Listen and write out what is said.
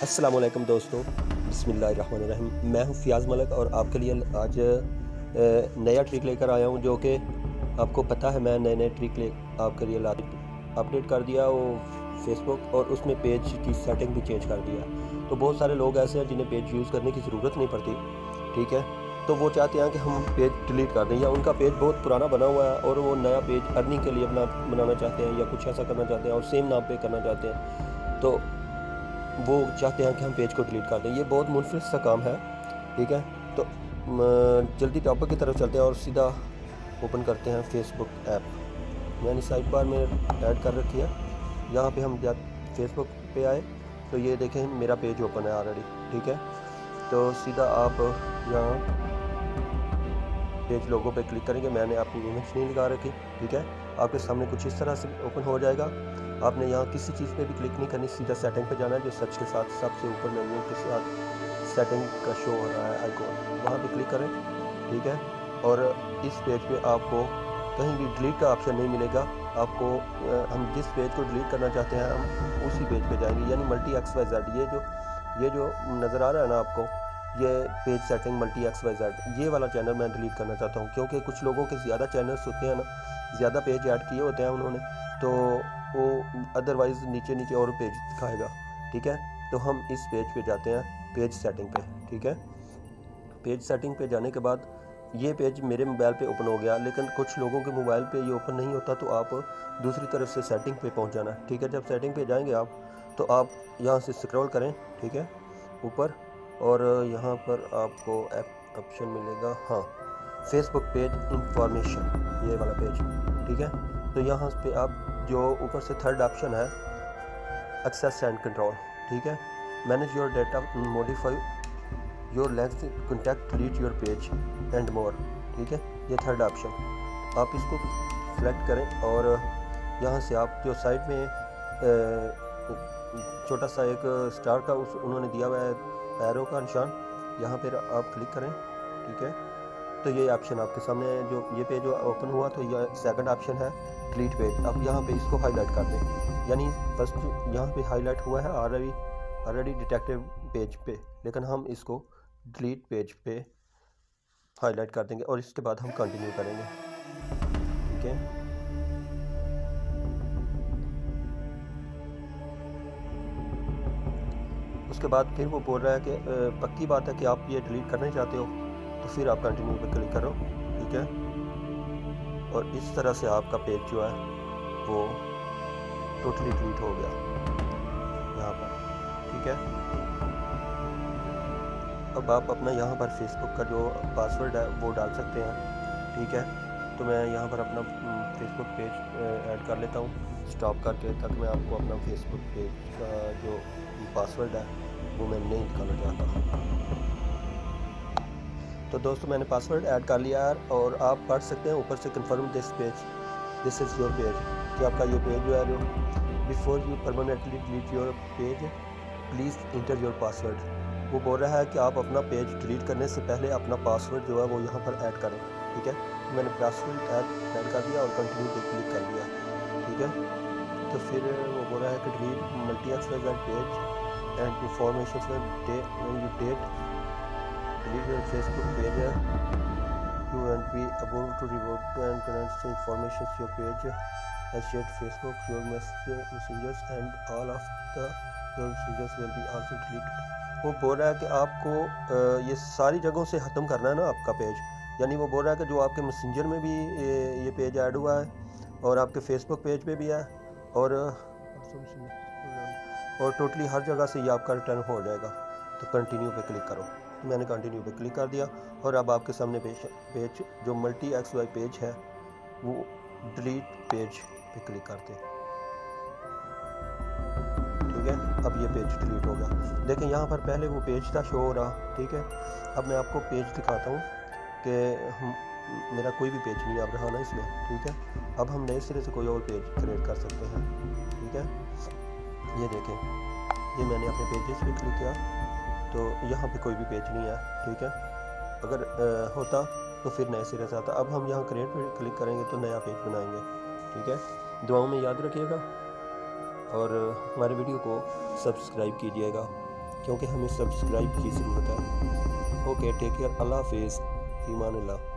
अस्सलामुअलैकुम दोस्तों, बिस्मिल्लाहिर्रहमानिर्रहीम। मैं हूं फ़ियाज़ मलिक और आपके लिए आज नया ट्रिक लेकर आया हूं, जो कि आपको पता है मैं नए-नए ट्रिक ले आपके लिए ला अपडेट कर दिया वो फ़ेसबुक, और उसमें पेज की सेटिंग भी चेंज कर दिया। तो बहुत सारे लोग ऐसे हैं जिन्हें पेज यूज़ करने की ज़रूरत नहीं पड़ती, ठीक है? तो वो चाहते हैं कि हम पेज डिलीट कर दें, या उनका पेज बहुत पुराना बना हुआ है और वो नया पेज अर्निंग के लिए बनाना चाहते हैं, या कुछ ऐसा करना चाहते हैं और सेम नाम पे करना चाहते हैं। तो वो चाहते हैं कि हम पेज को डिलीट कर दें। ये बहुत मुनफिस सा काम है, ठीक है? तो जल्दी टॉपिक की तरफ चलते हैं और सीधा ओपन करते हैं फेसबुक ऐप। मैंने साइड बार में ऐड कर रखी है। यहाँ पे हम जब फेसबुक पे आए तो ये देखें मेरा पेज ओपन है ऑलरेडी, ठीक है? तो सीधा आप यहाँ पेज लोगो पे क्लिक करेंगे। मैंने अपनी इमेज नहीं लगा रखी, ठीक है? आपके सामने कुछ इस तरह से ओपन हो जाएगा। आपने यहाँ किसी चीज़ पे भी क्लिक नहीं करनी, सीधा सेटिंग पे जाना है, जो सर्च के साथ सबसे ऊपर मेन्यू के साथ सेटिंग का शो हो रहा है आइकॉन, वहाँ पे क्लिक करें, ठीक है? और इस पेज पे आपको कहीं भी डिलीट का ऑप्शन नहीं मिलेगा। आपको हम जिस पेज को डिलीट करना चाहते हैं हम उसी पेज पे जाएंगे, यानी मल्टी एक्स वाई जेड। ये जो नज़र आ रहा है ना आपको, ये page setting multi X Y Z, ये वाला चैनल मैं डिलीट करना चाहता हूँ, क्योंकि कुछ लोगों के ज़्यादा चैनल्स होते हैं ना, ज़्यादा पेज ऐड किए होते हैं उन्होंने, तो वो अदरवाइज़ नीचे नीचे और पेज दिखाएगा, ठीक है? तो हम इस पेज पे जाते हैं, पेज सेटिंग पे, ठीक है? पेज सेटिंग पे जाने के बाद ये पेज मेरे मोबाइल पे ओपन हो गया, लेकिन कुछ लोगों के मोबाइल पे ये ओपन नहीं होता, तो आप दूसरी तरफ से सेटिंग पे पहुंच जाना, ठीक है? जब सेटिंग पे जाएंगे आप, तो आप यहाँ से स्क्रॉल करें, ठीक है, ऊपर, और यहाँ पर आपको ऐप ऑप्शन मिलेगा, हाँ, फेसबुक पेज इंफॉर्मेशन, ये वाला पेज, ठीक है? तो यहाँ पे आप जो ऊपर से थर्ड ऑप्शन है एक्सेस एंड कंट्रोल, ठीक है, manage your data, modify your length, contact, delete your page and more, ठीक है? ये थर्ड ऑप्शन, आप इसको सेलेक्ट करें और यहाँ से आप जो साइड में छोटा सा एक स्टार का उन्होंने दिया हुआ है एरो का निशान, यहाँ पर आप क्लिक करें, ठीक है? तो ये ऑप्शन आपके सामने है, जो ये पेज ओपन हुआ, तो ये सेकंड ऑप्शन है डिलीट पेज। अब यहाँ पे इसको हाईलाइट कर दें, यानी फर्स्ट यहाँ पे हाईलाइट हुआ है ऑलरेडी डिटेक्टिव पेज पे, लेकिन हम इसको डिलीट पेज पे हाईलाइट कर देंगे और इसके बाद हम कंटिन्यू करेंगे, ठीक है? उसके बाद फिर वो बोल रहा है कि पक्की बात है कि आप ये डिलीट करना चाहते हो, तो फिर आप कंटिन्यू पे क्लिक करो, ठीक है? और इस तरह से आपका पेज जो है वो टोटली डिलीट हो गया यहाँ पर, ठीक है? अब आप अपना यहाँ पर फेसबुक का जो पासवर्ड है वो डाल सकते हैं, ठीक है? तो मैं यहाँ पर अपना फेसबुक पेज ऐड कर लेता हूँ स्टॉप करके, तक मैं आपको अपना फेसबुक पेज का जो पासवर्ड है वो मैं नहीं निकालना चाहता। तो दोस्तों मैंने पासवर्ड ऐड कर लिया है, और आप पढ़ सकते हैं ऊपर से confirm this is your page, कि आपका ये पेज जो है, जो before you permanently delete your page please inter your password. वो बोल रहा है कि आप अपना पेज डिलीट करने से पहले अपना पासवर्ड जो है वो यहाँ पर ऐड करें, ठीक है? तो मैंने पासवर्ड ऐड कर दिया और कंटिन्यू पे क्लिक कर दिया, ठीक है? तो फिर वो बोल रहा है कि delete multi X Y Z page and information date delete your Facebook page. You won't be able to revert and connect the information to your page as shared Facebook, your messengers and all of your messengers will be also deleted. वो बोल रहा है कि आपको ये सारी जगहों से ख़त्म करना है ना आपका पेज, यानी वो बोल रहा है कि जो आपके मैसेंजर में भी ये पेज ऐड हुआ है, और आपके फेसबुक पेज पे भी है, और टोटली हर जगह से ये आपका रिटर्न हो जाएगा। तो कंटिन्यू पे क्लिक करो। तो मैंने कंटिन्यू पे क्लिक कर दिया, और अब आपके सामने पेज जो मल्टी एक्स वाई पेज है वो डिलीट पेज पे क्लिक करते हैं, ठीक है? अब ये पेज डिलीट हो गया। देखें यहाँ पर पहले वो पेज था शो हो रहा, ठीक है? अब मैं आपको पेज दिखाता हूँ कि मेरा कोई भी पेज नहीं अब रहा ना इसमें, ठीक है? अब हम नए सिरे से कोई और पेज क्रिएट कर सकते हैं, ठीक है? ये देखें, ये मैंने अपने पेजेस पे क्लिक किया, तो यहाँ पे कोई भी पेज नहीं है, ठीक है? अगर होता तो फिर नए सिरे से आता। अब हम यहाँ क्रिएट पे क्लिक करेंगे तो नया पेज बनाएंगे, ठीक है? दुआओं में याद रखिएगा और हमारे वीडियो को सब्सक्राइब कीजिएगा। क्योंकि हमें सब्सक्राइब की ज़रूरत है। ओके, टेक केयर, अल्लाह हाफिज़, ईमान अल्लाह।